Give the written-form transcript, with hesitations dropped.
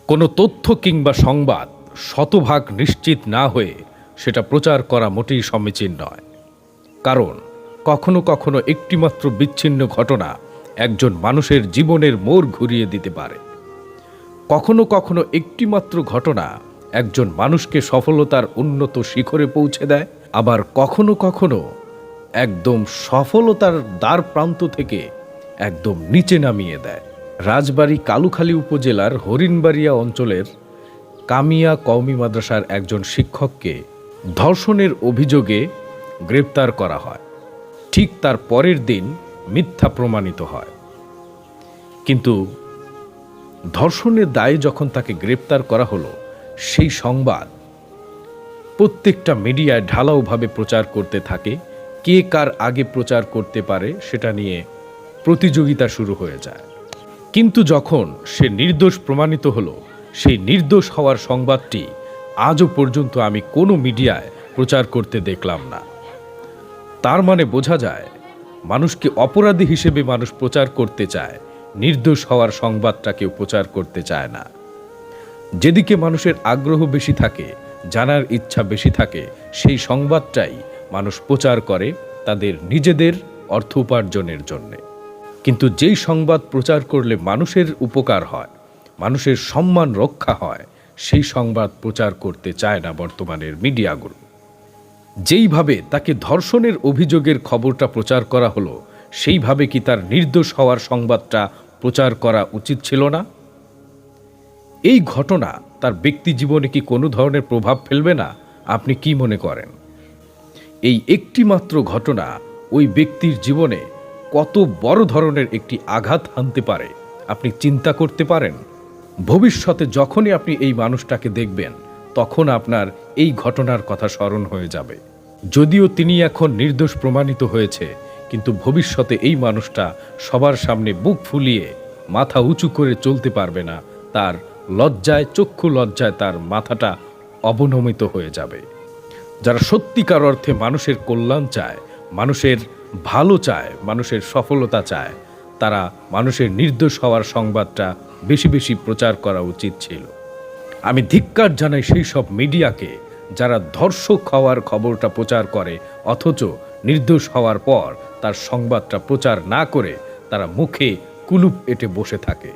কোনো তথ্য কিংবা সংবাদ শতভাগ নিশ্চিত না হয়ে সেটা প্রচার করা মোটেই সমীচীন নয়। কারণ কখনো কখনো একটিমাত্র বিচ্ছিন্ন ঘটনা একজন মানুষের জীবনের মোড় ঘুরিয়ে দিতে পারে। কখনো কখনো একটিমাত্র ঘটনা একজন মানুষকে সফলতার উন্নত শিখরে পৌঁছে দেয়, আবার কখনো কখনো একদম সফলতার দ্বার প্রান্ত থেকে একদম নিচে নামিয়ে দেয়। রাজবাড়ী কালুখালী উপজেলার হরিণবাড়িয়া অঞ্চলের কামিয়া কওমি মাদ্রাসার একজন শিক্ষককে ধর্ষণের অভিযোগে গ্রেপ্তার করা হয়। ঠিক তার পরের দিন মিথ্যা প্রমাণিত হয়। কিন্তু ধর্ষণের দায়ে যখন তাকে গ্রেপ্তার করা হলো, সেই সংবাদ প্রত্যেকটা মিডিয়ায় ঢালাওভাবে প্রচার করতে থাকে। কে কার আগে প্রচার করতে পারে সেটা নিয়ে প্রতিযোগিতা শুরু হয়ে যায়। কিন্তু যখন সে নির্দোষ প্রমাণিত হলো, সেই নির্দোষ হওয়ার সংবাদটি আজও পর্যন্ত আমি কোনো মিডিয়ায় প্রচার করতে দেখলাম না। তার মানে বোঝা যায়, মানুষকে অপরাধী হিসেবে মানুষ প্রচার করতে চায়, নির্দোষ হওয়ার সংবাদটা কেউ প্রচার করতে চায় না। যেদিকে মানুষের আগ্রহ বেশি থাকে, জানার ইচ্ছা বেশি থাকে, সেই সংবাদটাই মানুষ প্রচার করে তাদের নিজেদের অর্থ উপার্জনের জন্যে। কিন্তু যেই সংবাদ প্রচার করলে মানুষের উপকার হয়, মানুষের সম্মান রক্ষা হয়, সেই সংবাদ প্রচার করতে চায় না বর্তমানের মিডিয়াগুলো। যেইভাবে তাকে ধর্ষণের অভিযোগের খবরটা প্রচার করা হলো, সেইভাবে কি তার নির্দোষ হওয়ার সংবাদটা প্রচার করা উচিত ছিল না? এই ঘটনা তার ব্যক্তি জীবনে কি কোনো ধরনের প্রভাব ফেলবে না? আপনি কি মনে করেন? এই একটি মাত্র ঘটনা ওই ব্যক্তির জীবনে কত বড় ধরনের একটি আঘাত হানতে পারে আপনি চিন্তা করতে পারেন? ভবিষ্যতে যখনই আপনি এই মানুষটাকে দেখবেন, তখন আপনার এই ঘটনার কথা স্মরণ হয়ে যাবে। যদিও তিনি এখন নির্দোষ প্রমাণিত হয়েছে, কিন্তু ভবিষ্যতে এই মানুষটা সবার সামনে বুক ফুলিয়ে মাথা উঁচু করে চলতে পারবে না। তার লজ্জায়, চক্ষু লজ্জায় তার মাথাটা অবনমিত হয়ে যাবে। যারা সত্যিকার অর্থে মানুষের কল্যাণ চায়, মানুষের ভালো চায়, মানুষের সফলতা চায়, তারা মানুষের নির্দোষ হওয়ার সংবাদটা বেশি বেশি প্রচার করা উচিত ছিল। আমি ধিক্কার জানাই সেই সব মিডিয়াকে যারা ধর্ষক হওয়ার খবরটা প্রচার করে, অথচ নির্দোষ হওয়ার পর তার সংবাদটা প্রচার না করে তারা মুখে কুলুপ এঁটে বসে থাকে।